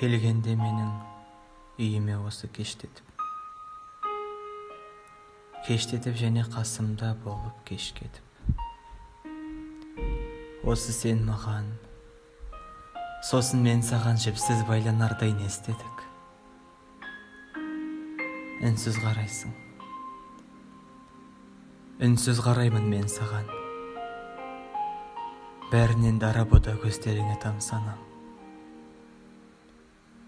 келгенде менің үйіме осы кештетіп және қасымда болып кеш кетіп. Осы сен маған, сосын мен саған жіпсіз байланардай не істедік? Үнсіз қарайсың. Үнсіз қараймын мен саған. Бәрінен дара бода көздеріңе тамсанам.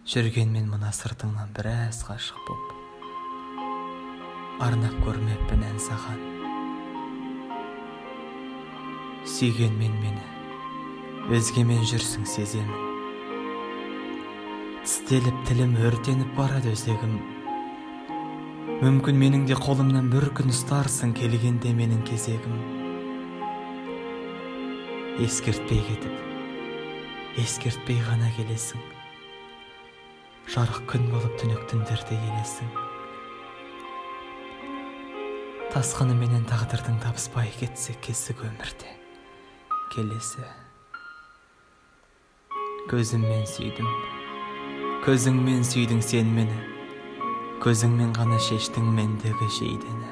Жүргенмен мына сыртыңнан біраз ғашық боп, арнап көрмеппін ән саған. Сүйгенмен мені, өзгемен жүрсің сеземін. Тістеліп тілім өртеніп барады өзегім. Мүмкін менің де қолымнан бір күн ұстарсың, келгенде менің кезегім. Ескертпей кетіп, ескертпей ғана келесің. Жарық күн болып түнек түндерде елесің. Тасқыны менен тағдырдың табыспай кетсе кесік өмірде келесі. Көзіммен сүйдім, көзіңмен сүйдің сен мені. Көзіңмен ғана шештің мендегі жейдені.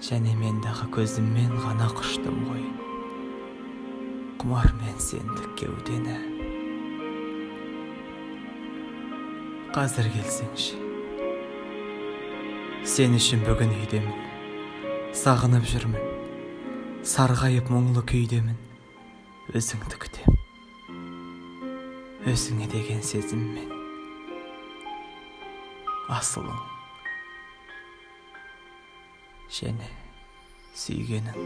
Және мен дағы көзіммен ғана құштым ғой, құмар мен сендік кеудені. Қазір келсеңші, сен үшін бүгін үйдемін. Сағынып жүрмін, сарғайып мұңлы күйдемін. Өзіңді күтем, өзіңе деген сезіммен. Асылың және сүйгенің.